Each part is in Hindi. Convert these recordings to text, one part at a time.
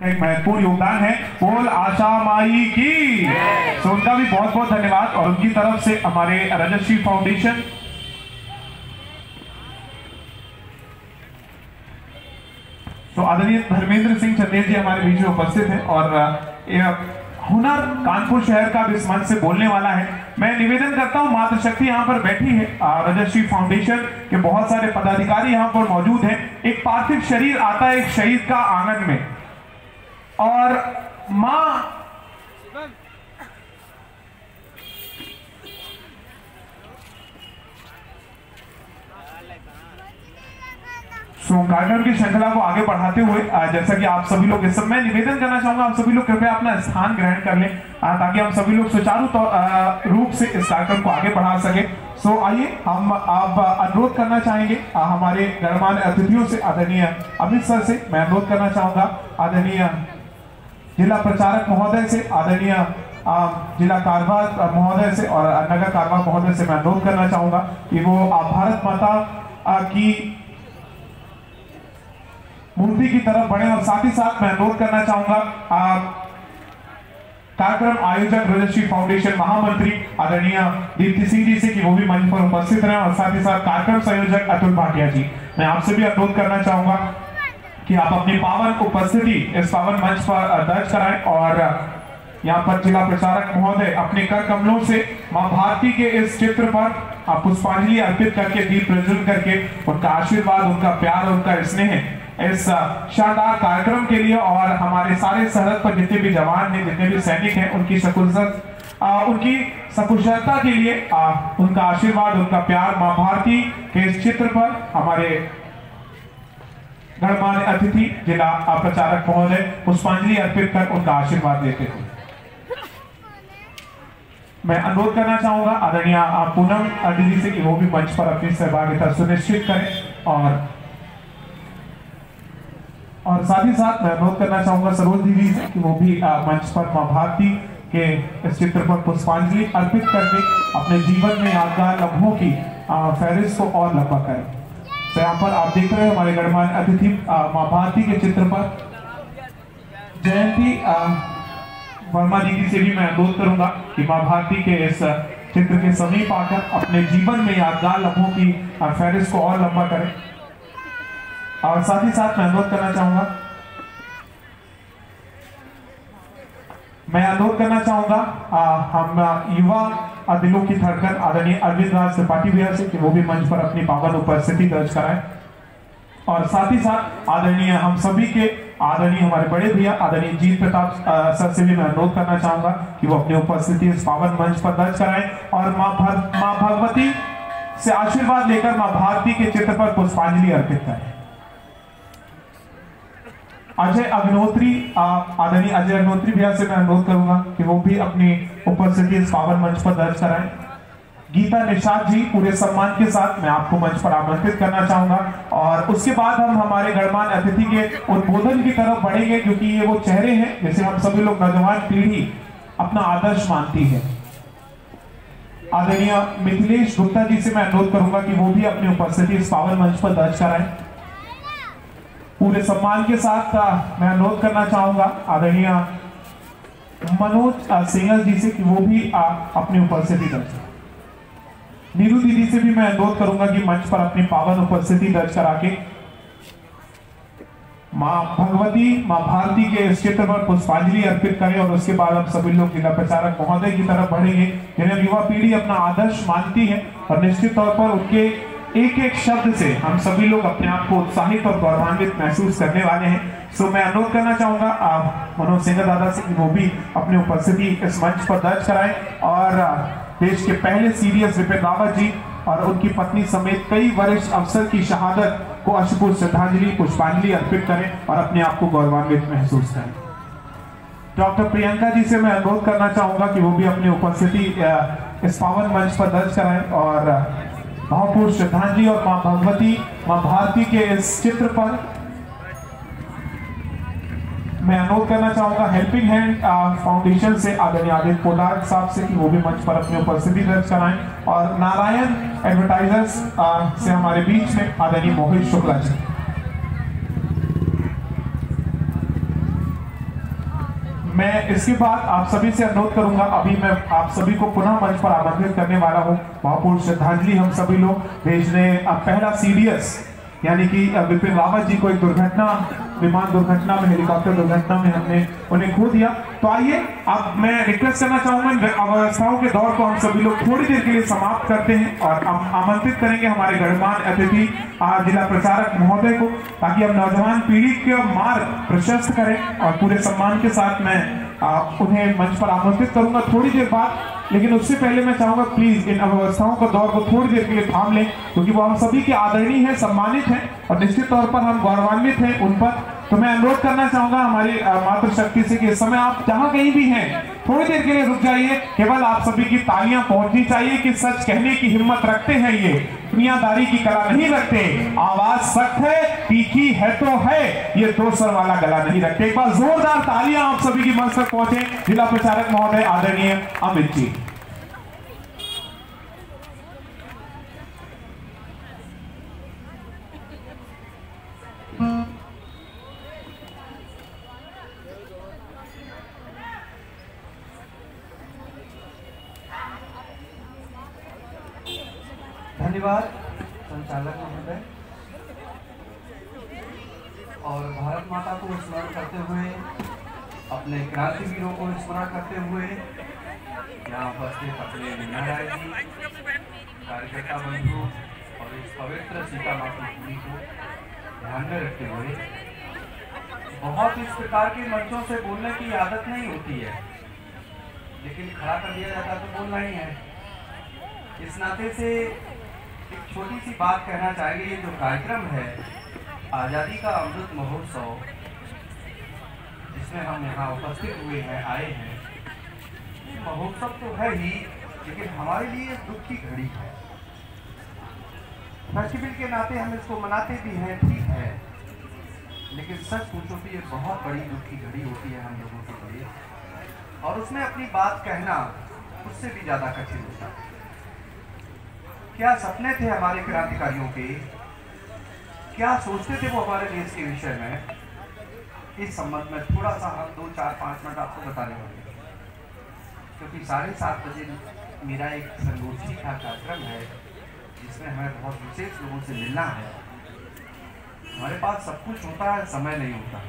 एक महत्वपूर्ण योगदान है। बोल आशा माई की। तो उनका भी बहुत बहुत धन्यवाद। और उनकी तरफ से हमारे रजतश्री फाउंडेशन तो आदरणीय धर्मेंद्र सिंह चंदेल जी हमारे बीच में उपस्थित हैं और हुनर कानपुर शहर का भी इस मंच से बोलने वाला है। मैं निवेदन करता हूं, मातृशक्ति यहाँ पर बैठी है, रजतश्री फाउंडेशन के बहुत सारे पदाधिकारी यहाँ पर मौजूद हैं। एक पार्थिव शरीर आता है एक शहीद का आंगन में और मां कार्यक्रम की श्रृंखला को आगे बढ़ाते हुए जैसा कि आप सभी लोग इस समय निवेदन करना चाहूंगा, आप सभी लोग कृपया अपना स्थान ग्रहण कर लें ताकि हम सभी लोग सुचारू रूप से इस कार्यक्रम को आगे बढ़ा सके। सो आइए हम अब अनुरोध करना चाहेंगे हमारे गणमान्य अतिथियों से, आदरणीय अमित सर से मैं अनुरोध करना चाहूंगा, आदरणीय जिला प्रचारक महोदय से, आदरणीय जिला कारवार महोदय से और नगर कारवार महोदय से मैं अनुरोध करना चाहूंगा कि वो भारत माता की मूर्ति की तरफ बढ़े। और साथ ही साथ मैं अनुरोध करना चाहूंगा कार्यक्रम आयोजक रजतश्री फाउंडेशन महामंत्री आदरणीय दीप्ति सिंह जी से कि वो भी मंच पर उपस्थित रहे और साथ ही साथ कार्यक्रम संयोजक अतुल भाटिया जी, मैं आपसे भी अनुरोध करना चाहूंगा कि आप अपनी पावन उपस्थिति इस पावन मंच पर दर्ज कराएं और यहाँ पर जिला प्रचारक महोदय अपने कर कमलों से मां भारती के इस चित्र पर पुष्पांजलि अर्पित करके, दीप प्रज्वलित करके उनका आशीर्वाद, उनका प्यार, उनका स्नेह इस शानदार कार्यक्रम के लिए और हमारे सारे सरहद पर जितने भी जवान हैं, जितने भी सैनिक हैं, उनकी सकुशलता के लिए उनका आशीर्वाद, उनका प्यार मां भारती के इस चित्र पर हमारे गणमान्य अतिथि जिला प्रचारक महोदय पुष्पांजलि अर्पित कर उनका आशीर्वाद देते हैं। मैं अनुरोध करना चाहूंगा आदरणीय पूनम दीदी से कि वो भी मंच पर अपनी सहभागिता सुनिश्चित करें और साथ ही साथ मैं अनुरोध करना चाहूंगा सरोज दीदी से कि वो भी मंच पर मां भारती के इस चित्र पर पुष्पांजलि अर्पित करके अपने जीवन में यादगार लम्हों की फहरिस्त को और लंबा करें। तो यहाँ पर आप देख रहे हैं हमारे गणमान्य अतिथि मां भारती के चित्र पर जयंती वर्मा दीदी से भी मैं अनुरोध करूंगा कि मां भारती के इस चित्र के समीप आकर अपने जीवन में यादगार लम्हों की फहरिस्त को और लंबा करें। और साथ ही साथ मैं अनुरोध करना चाहूंगा हम युवा दिलों की धड़कन आदरणीय अरविंद राज त्रिपाठी भैया से कि वो भी मंच पर अपनी पावन उपस्थिति दर्ज कराएं। और साथ ही साथ आदरणीय हम सभी के आदरणीय हमारे बड़े भैया आदरणीय जीत प्रताप सर से भी मैं अनुरोध करना चाहूंगा कि वो अपनी उपस्थिति इस पावन मंच पर दर्ज कराएं और मां भगवती से आशीर्वाद लेकर मां भारती के चित्र पर पुष्पांजलि अर्पित करें। अजय अग्नोत्री आदरणीय अजय अग्नोत्री भैया से मैं अनुरोध करूंगा कि वो भी अपनी उपस्थिति इस पावन मंच पर दर्ज कराएं। गीता निषाद जी पूरे सम्मान के साथ मैं आपको मंच पर आमंत्रित करना चाहूंगा और उसके बाद हम हमारे गणमान्य अतिथि के उद्बोधन की तरफ बढ़ेंगे क्योंकि ये वो चेहरे हैं जिसे हम सभी लोग नौजवान पीढ़ी अपना आदर्श मानती है। आदरणीय मिथिलेश गुप्ता जी से मैं अनुरोध करूंगा कि वो भी अपनी उपस्थिति इस पावन मंच पर दर्ज कराएं। पूरे सम्मान के साथ मैं अनुरोध करना चाहूंगा आदरणीय मनोज सिंगल जी से कि वो भी अपनी उपस्थिति दर्ज करें। नीरू दीदी से भी मैं अनुरोध करूंगा कि मंच पर अपनी पावन उपस्थिति दर्ज करा के मां भगवती मां भारती के इस चित्र पर पुष्पांजलि अर्पित करें और उसके बाद हम सभी लोग जिला प्रचारक महोदय की तरफ बढ़ेंगे जिन्हें युवा पीढ़ी अपना आदर्श मानती है और निश्चित तौर पर उनके एक एक शब्द से हम सभी लोग अपने आप को उत्साहित और गौरवान्वित महसूस करने वाले हैं। सो मैं अनुरोध करना चाहूंगा मनोज सिंह दादा से कि वो भी अपनी उपस्थिति इस मंच पर दर्ज कराएं और देश के पहले सीडीएस विपिन रावत जी और उनकी पत्नी समेत कई वरिष्ठ अफसर की शहादत को अश्रुपूर्ण श्रद्धांजलि पुष्पांजलि अर्पित करें और अपने आप को गौरवान्वित महसूस करें। डॉक्टर प्रियंका जी से मैं अनुरोध करना चाहूंगा कि वो भी अपनी उपस्थिति इस पावन मंच पर दर्ज कराएं और भावपूर्ण श्रद्धांजलि और मां भगवती मां भारती के इस चित्र पर मैं अनुरोध करना चाहूंगा हेल्पिंग हैंड फाउंडेशन से आदरणीय आदित्य पोलार साहब से कि वो भी मंच पर अपनी उपस्थिति दर्ज कराएं और नारायण एडवर्टाइजर्स से हमारे बीच में आदरणीय मोहित शुक्ला जी। मैं इसके बाद आप सभी से अनुरोध करूंगा, अभी मैं आप सभी को पुनः मंच पर आमंत्रित करने वाला हूं। महापूर्ण श्रद्धांजलि हम सभी लोग भेज रहे हैं। अब पहला सीडीएस यानी कि विपिन रावत जी को एक दुर्घटना, विमान दुर्घटना में, हेलीकॉप्टर दुर्घटना में हमने उन्हें खो दिया। तो आइए अब मैं रिक्वेस्ट करना चाहूंगा, अवस्थाओं के दौर को हम सभी लोग थोड़ी देर के लिए समाप्त करते हैं और हम आमंत्रित करेंगे हमारे गणमान्य अतिथि जिला प्रचारक महोदय को, ताकि हम नौजवान पीढ़ी के मार्ग प्रशस्त करें। और पूरे सम्मान के साथ मैं उन्हें मंच पर आमंत्रित करूंगा थोड़ी देर बाद। लेकिन उससे पहले मैं चाहूंगा प्लीज इन अव्यवस्थाओं का दौर को थोड़ी देर के लिए थाम लें, क्योंकि वो हम सभी के आदरणीय हैं, सम्मानित हैं और निश्चित तौर पर हम गौरवान्वित हैं उन पर। तो मैं अनुरोध करना चाहूंगा हमारी मातृशक्ति से कि इस समय आप जहां कहीं भी हैं थोड़ी देर के लिए रुक जाइए। केवल आप सभी की तालियां पहुंचनी चाहिए कि सच कहने की हिम्मत रखते हैं, ये दुनियादारी की कला नहीं रखते, आवाज सख्त है, तीखी है तो है, ये दो स्वर वाला गला नहीं रखते। एक बार जोरदार तालियां आप सभी की मंच तक पहुंचे जिला प्रचारक महोदय आदरणीय अमित जी। धन्यवाद संचालक महोदय। और भारत माता को स्मरण करते हुए, अपने क्रांतिवीरों को स्मरण करते हुए यहाँ उपस्थित अपने मीना राय जी, कार्यकर्ता बंधु और इस पवित्र सीता माँ की भूमि को ध्यान में रखते हुए, बहुत इस प्रकार के मंचों से बोलने की आदत नहीं होती है, लेकिन खड़ा कर दिया जाता तो बोलना ही है। इस नाते से एक छोटी सी बात कहना चाहेंगे। ये जो कार्यक्रम है आज़ादी का अमृत महोत्सव, जिसमें हम यहाँ उपस्थित हुए हैं, आए हैं, महोत्सव तो है ही, लेकिन हमारे लिए दुख की घड़ी है। फेस्टिवल के नाते हम इसको मनाते भी हैं, ठीक है, लेकिन सच पूछो तो ये बहुत बड़ी दुख की घड़ी होती है हम लोगों के लिए, और उसमें अपनी बात कहना उससे भी ज़्यादा कठिन होता है। क्या सपने थे हमारे क्रांतिकारियों के, क्या सोचते थे वो हमारे देश के विषय में, इस संबंध में थोड़ा सा हम 2-4-5 मिनट आपको बताने वाले, क्योंकि 7:30 बजे मेरा एक संगोष्ठी का कार्यक्रम है, जिसमें हमें बहुत विशेष लोगों से मिलना है। हमारे पास सब कुछ होता है, समय नहीं होता,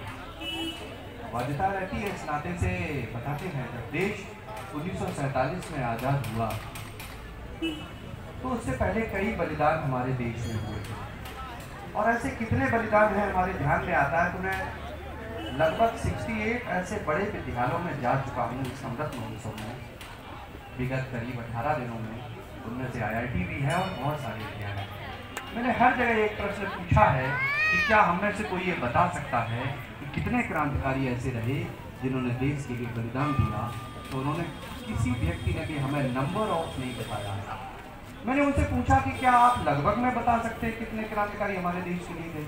बाध्यता रहती है। इस नाते से बताते हैं, जब देश 1947 में आज़ाद हुआ तो उससे पहले कई बलिदान हमारे देश में हुए थे, और ऐसे कितने बलिदान हैं हमारे ध्यान में आता है। तो मैं लगभग 68 ऐसे बड़े विद्यालयों में जा चुका हूँ इस अमृत महोत्सव में, विगत करीब 18 दिनों में। उनमें से IIT भी है और बहुत सारे विद्यालय। मैंने हर जगह एक प्रश्न पूछा है कि क्या हम में से कोई ये बता सकता है कि कितने क्रांतिकारी ऐसे रहे जिन्होंने देश के लिए बलिदान दिया। तो उन्होंने, किसी व्यक्ति ने भी हमें नंबर ऑफ नहीं बताया। मैंने उनसे पूछा कि क्या आप लगभग में बता सकते हैं कितने क्रांतिकारी हमारे देश के लिए थे।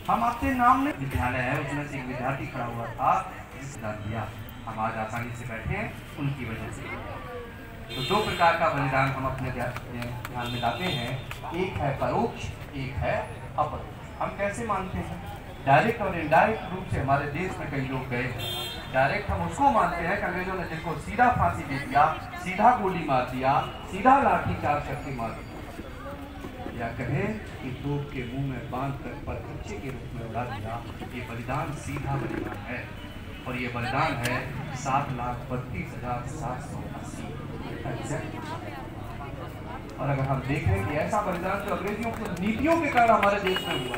हम आपसे नाम नहीं, विद्यालय है उसमें से एक विद्यार्थी खड़ा हुआ था जिसने दान दिया। हम आज आसानी से बैठे हैं उनकी वजह से। तो 2 प्रकार का बलिदान हम अपने ध्यान में लाते हैं, एक है परोक्ष, एक है अपरोक्ष। हम कैसे मानते हैं? डायरेक्ट और इनडायरेक्ट रूप से हमारे देश में कई लोग गए। डायरेक्ट हम उसको मानते हैं कि अंग्रेजों ने जिनको सीधा फांसी दे दिया, सीधा गोली मार दिया, सीधा लाठी चार्ज करके मार दिया, या कहें कि तोप के मुंह में बांध कर पर कच्चे के रूप में उड़ा दिया। ये बलिदान सीधा बलिदान है, और ये बलिदान है 7,32,780। और अगर हम देखें कि ऐसा बलिदान जो अंग्रेजियों की नीतियों के कारण हमारे देश में हुआ,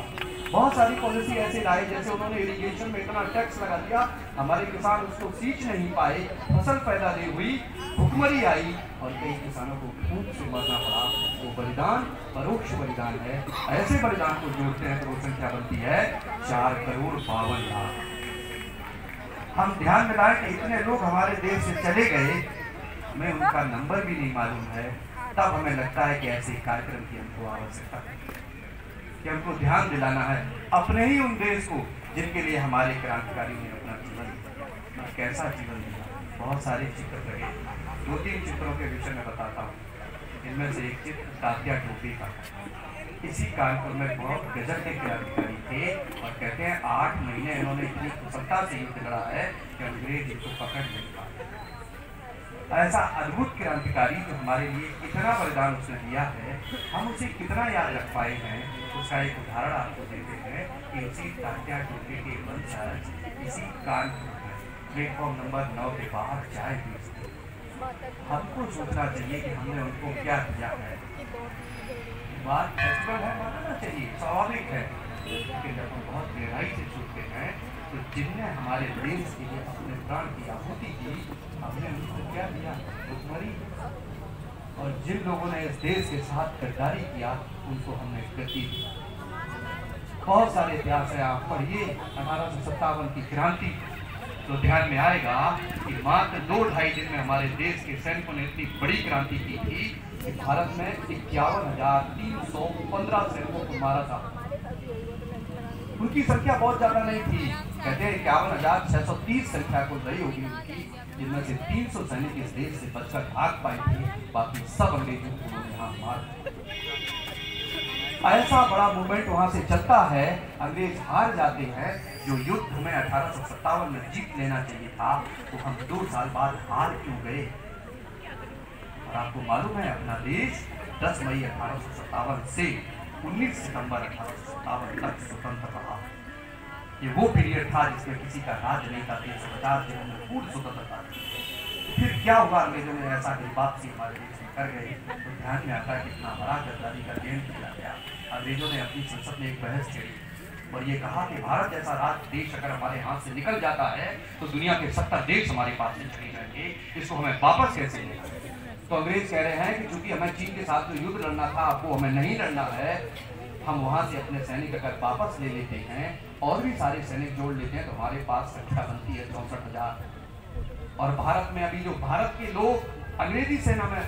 बहुत सारी पॉलिसी ऐसे लाई, जैसे उन्होंने इरिगेशन में इतना टैक्स लगा दिया, हमारे किसान उसको सींच नहीं पाए, फसल पैदा नहीं हुई, भुखमरी आई और कई किसानों को भूख से मरना पड़ा। वो बलिदान परोक्ष बलिदान है। ऐसे बलिदान को जोड़ते हैं तो वो संख्या बनती है 4,52,00,000। हम ध्यान में लाए कि इतने लोग हमारे देश से चले गए, हमें उनका नंबर भी नहीं मालूम है। तब हमें लगता है कि ऐसे कार्यक्रम की हमको आवश्यकता है, कि हमको ध्यान दिलाना है अपने ही उन देश को जिनके लिए हमारे क्रांतिकारी ने अपना जीवन दिया। कैसा जीवन दिया, बहुत सारे चित्र लगे। 2-3 चित्रों के विषय में बताता हूँ। इनमें से एक चित्र तात्या टोपे का। इसी कानपुर में बहुत गजब के क्रांतिकारी थे और कहते हैं 8 महीने इन्होंने इतनी कुशलता से युद्ध लड़ा है कि अंग्रेज इनको पकड़ नहीं पाए। ऐसा अद्भुत क्रांतिकारी जो हमारे लिए कितना बलिदान उसने दिया है, हम उसे कितना याद रख पाए हैं, उसका एक उदाहरण आपको देते हैं कि उसी तात्या टोले के वंशज इसी कानपुर में प्लेटफॉर्म नंबर 9 के बाहर चाय पीते। हमको सोचना चाहिए कि हमने उनको क्या दिया है। बात फेस्टिवल है, मानना चाहिए, स्वाभाविक है, लेकिन जब हम बहुत गहराई से सोचते हैं तो जिनने हमारे देश के लिए अपने प्राण की आहुति की, हमने उनको क्या दिया? भुखमरी। और जिन लोगों ने इस देश के साथ गद्दारी किया, उनको हमने गति दी। बहुत सारे इतिहास है, आप पढ़िए 1857 की क्रांति, तो ध्यान में आएगा कि मात्र 2-2.5 दिन में हमारे देश के सैनिकों ने इतनी बड़ी क्रांति की थी कि भारत में 51,315 सैनिकों को मारा था। उनकी संख्या बहुत ज्यादा नहीं थी, कहते हैं 51,630 संख्या को रही होगी उनकी, जिनमें से 300 सैनिक इस देश से बचकर भाग पाए थे, बाकी सब अंग्रेजों को उन्होंने यहाँ मार। ऐसा बड़ा मूवमेंट वहां से चलता है, अंग्रेज हार जाते हैं। जो युद्ध हमें 1857 में जीत लेना चाहिए था, तो हम 2 साल बाद हार क्यों गए? और आपको मालूम है, अपना देश 10 मई 1857 से 19 सितंबर 1857 तक स्वतंत्र रहा। ये वो पीरियड था जिसमें किसी का राज नहीं था, 350 दिनों में पूर्ण स्वतंत्रता थी। फिर क्या हुआ? अंग्रेजों ने ऐसा वापसी हमारे देश में कर गए, तो ध्यान में आता है कितना बड़ा गद्दारी का गेम किया गया। अंग्रेजों ने अपनी संसद में एक बहस छेड़ी और ये कहा कि भारत जैसा राज देश अगर हमारे हाथ से निकल जाता है तो दुनिया के 70 देश हमारे पास से छड़ी जाएंगे, इसको हमें वापस कैसे लेना? तो अंग्रेज कह रहे हैं कि चूंकि हमें चीन के साथ जो युद्ध लड़ना था, आपको हमें नहीं लड़ना है, हम वहां से अपने सैनिक अगर वापस ले लेते हैं और भी सारे सैनिक जोड़ लेते हैं तो हमारे पास संख्या बनती है 64,000। और भारत में अभी जो भारत के लोग अंग्रेजी सेना में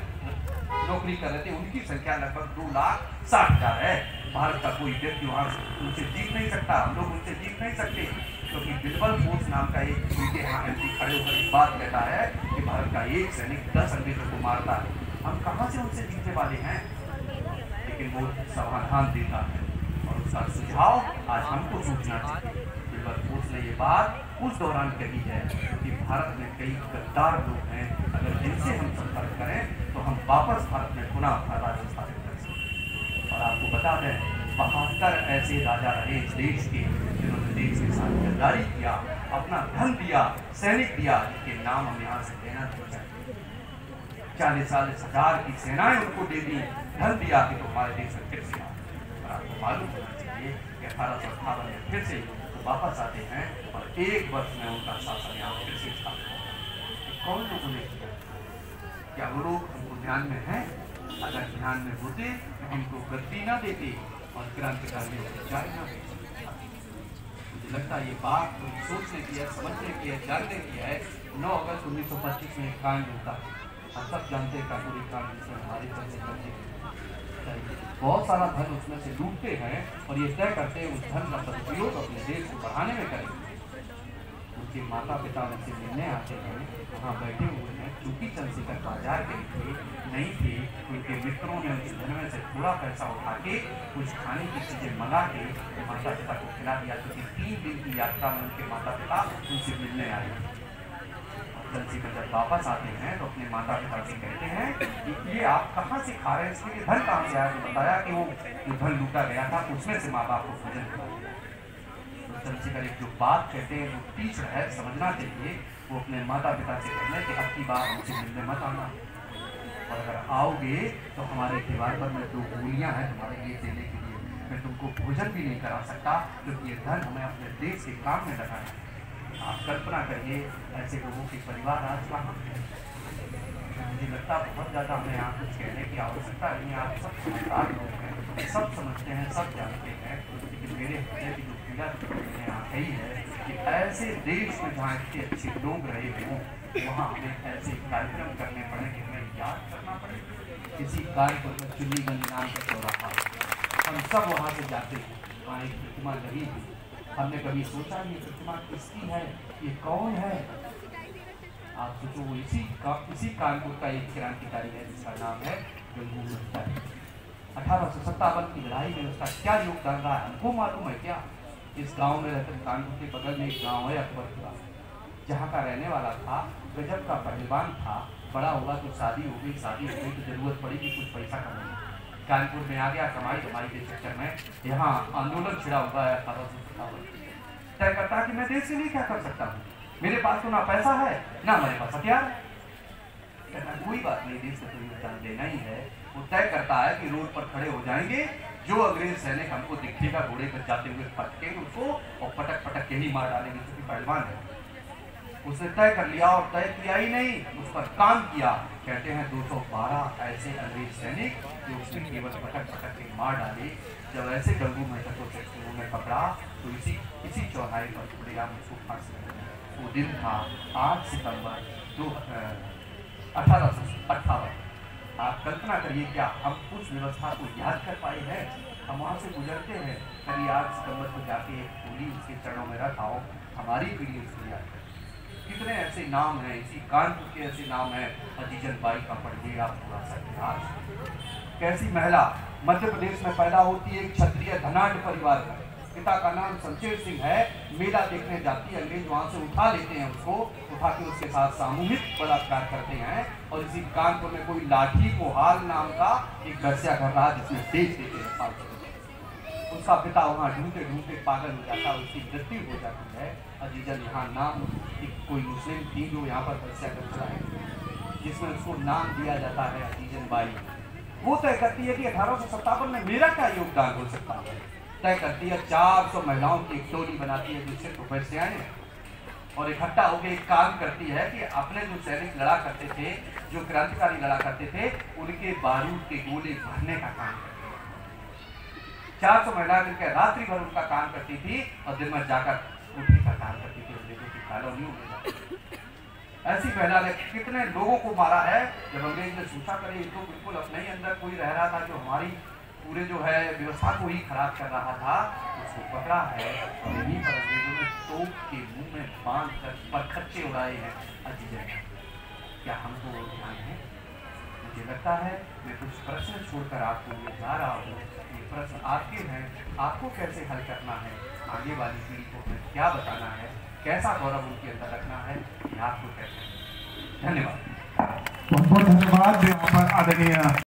नौकरी कर रहे थे, उनकी संख्या लगभग 2,60,000 है। भारत का कोई व्यक्ति वहां उनसे जीत नहीं सकता, हम लोग उनसे जीत नहीं सकते, क्योंकि बिल्बल फोर्स नाम का एक उनके यहाँ एमपी खड़े होकर एक बात कहता है कि भारत का एक सैनिक 10 अंग्रेजों को मारता है। हम कहाँ से उनसे जीतने वाले हैं? लेकिन वो समाधान देता है और उसका सुझाव आज हमको सोचना चाहिए। बिल्बल फोर्स ने ये बात उस दौरान कही है कि भारत में कई गद्दार लोग हैं, अगर जिनसे हम संपर्क करें तो हम वापस भारत में पुनः अपना राज्य स्थापित कर सकते। और आपको बता दें, 72 ऐसे राजा रहे इस देश के जिन्होंने देश के साथ गद्दारी किया, अपना धन दिया, सैनिक दिया, जिनके नाम हम यहाँ से लेना नहीं चाहते। 40-40 हजार की सेनाएं उनको दे दी, धन दिया कि तो हमारे देश में फिर से आओ। और आपको मालूम होना चाहिए कि 1858 में फिर से वापस आते हैं और 1 वर्ष में उनका शासन यहाँ फिर से स्थापित होता। कौन लोगों ने किया? क्या वो लोग हमको ध्यान में हैं? अगर ध्यान में होते तो हमको गद्दी ना देते और क्रांतिकारी जारी ना देते। मुझे लगता है ये बात तो सोचने की है, समझने की है, जानने की है। 9 अगस्त 1925 में कांड होता है, हम सब जानते हैं कानपुरी कांड, जिसमें हमारे बहुत सारा धन उसमें से लूटते हैं और ये तय करते हैं उस धन का सदुपयोग अपने देश को बढ़ाने में करेंगे। उनके माता पिता उनसे मिलने आते हैं, वहाँ बैठे हुए हैं, चूंकि चंद्रशेखर बाजार के लिए नहीं थे, उनके मित्रों ने उनके धन में से थोड़ा पैसा उठा के कुछ खाने की चीजें मंगा के माता पिता को खिला दिया, क्योंकि 3 दिन की यात्रा में उनके माता पिता उनसे मिलने आए। चंद्रशेखर जब वापस आते हैं तो अपने माता पिता से कहते हैं कि ये आप कहाँ से खा रहे हैं, इसके लिए धन कहाँ से आया? तो बताया कि वो जो धन लूटा गया था उसमें से माँ बाप को भोजन करा दिया। तो चंद्रशेखर एक जो बात कहते हैं वो टीच है, समझना चाहिए। वो अपने माता पिता से कहते हैं कि अब की बार मुझसे मिलने मत आना, और अगर आओगे तो हमारे दीवार पर में 2 गोलियाँ हैं तुम्हारे लिए देने के लिए, मैं तुमको भोजन भी नहीं करा सकता, क्योंकि ये धन हमें अपने देश के काम में लगाना है। आप कल्पना करिए ऐसे लोगों के परिवार आज कहाँ हैं। मुझे लगता है बहुत ज़्यादा हमें यहाँ कुछ कहने की आवश्यकता नहीं। आप सब समझदार लोग हैं, सब समझते हैं, सब जानते हैं, लेकिन मेरे हृदय की जो पीड़ा मैंने यहाँ कही है कि ऐसे देश में जहाँ इतने अच्छे लोग रहे हों, वहाँ हमें ऐसे कार्यक्रम करने पड़े कि हमें याद करना पड़े। किसी कानपुर में चुन्नीगंज नाम का चौराहा, हम सब वहाँ से जाते हैं, वहाँ एक प्रतिमा लगी हुई। हमने कभी सोचा ये प्रतिमा किसकी है, ये कौन है? आप सोचो, वो इसी कानपुर का एक क्रांतिकारी है जिसका नाम है गंगू मंडल। 1857 की लड़ाई में उसका क्या योगदान रहा है हमको मालूम है क्या? इस गांव में रहते कानपुर के बगल में एक गांव है अकबरपुरा, जहाँ का रहने वाला था, गजब का पहलवान था। बड़ा हुआ तो शादी हो गई तो जरूरत पड़ी कि कुछ पैसा कमाने, कानपुर में आ गया। कमाई के चक्कर में यहाँ आंदोलन छिड़ा हुआ है 1857। तय करता है कि मैं देश के लिए क्या कर सकता हूँ, मेरे पास तो ना पैसा है ना हमारे पास हथियार। कहता कोई बात नहीं, देश को तो योगदान देना ही है। वो तय करता है कि रोड पर खड़े हो जाएंगे, जो अंग्रेज सैनिक हमको दिखेगा घोड़े पर जाते हुए पटकेंगे उसको और पटक के ही मार डालेंगे, क्योंकि पहलवान है। उसने तय कर लिया और तय किया ही नहीं, उस पर काम किया। कहते हैं 212 ऐसे अंग्रेज सैनिक जो उसने केवल पटक के मार डाले। जब ऐसे गंगू मेहता को उन्होंने पकड़ा तो इसी चौराहे पर खुलेआम उसको फांसी लगी। वो दिन था 8 सितंबर 1858। आप कल्पना करिए क्या हम उस व्यवस्था को याद कर पाए हैं? हम वहाँ से गुजरते हैं, कभी 8 सितंबर को जाके एक फूली उसके चरणों में रख आओ, हमारी पीढ़ी उसको याद करे। कितने ऐसे नाम हैं, इसी कानपुर के ऐसे नाम हैं। अजीजन बाई का पढ़िएगा पूरा सा इतिहास। कैसी महिला मध्य प्रदेश में पैदा होती है, एक क्षत्रिय धनाढ़ परिवार का, पिता का नाम शमशेर सिंह है। मेला देखने जाती है, अंग्रेज वहां से उठा लेते हैं उसको, उठा के उसके साथ सामूहिक बलात्कार करते हैं। और इसी कानपुर में कोई लाठी कोहाल नाम का एक दस्या कर रहा जिसमें बेच देते हैं। उसका पिता वहाँ ढूंढते पागल हो जाता है, उसकी मृत्यु हो जाती है। अजीजन यहाँ नाम कोई मुस्लिम थी जो यहाँ पर दस्या कर रहा है, जिसमें उसको नाम दिया जाता है अजीजन बाई। वो तय करती है कि 1857 में मेरा क्या योगदान हो सकता है। तय करती है 400 महिलाओं की एक टोली बनाती है जो सिर्फ वैश्याएं हैं, और इकट्ठा होकर एक काम करती है कि अपने जो सैनिक लड़ा करते थे, जो क्रांतिकारी लड़ा करते थे, उनके बारूद के गोले भरने का काम करती है। 400 महिलाएं मिलकर रात्रि भर उनका काम करती थी और दिन में जाकर रोटी का काम करती थी, अंग्रेजों की कॉलोनियों में। ऐसी महिला ने कितने लोगों को मारा है। जब अंग्रेज ने सोचा करे ये तो बिल्कुल अपने ही अंदर कोई रह रहा था जो हमारी पूरे जो है व्यवस्था को ही खराब कर रहा था, उसको पकड़ा है और यहीं पर अंग्रेजों ने तोप के मुंह में बांध कर परखच्चे उड़ाए हैं। अजीजन क्या हमको ध्यान है? मुझे लगता है मैं कुछ प्रश्न छोड़कर आपको ये जा रहा हूँ। ये प्रश्न आपके हैं, आपको कैसे हल करना है, आगे वाली पीढ़ी को हमें क्या बताना है, कैसा गौरव उनके अंदर रखना है, ये आपको कहते हैं। धन्यवाद। बहुत बहुत धन्यवाद यहाँ पर आदरणीय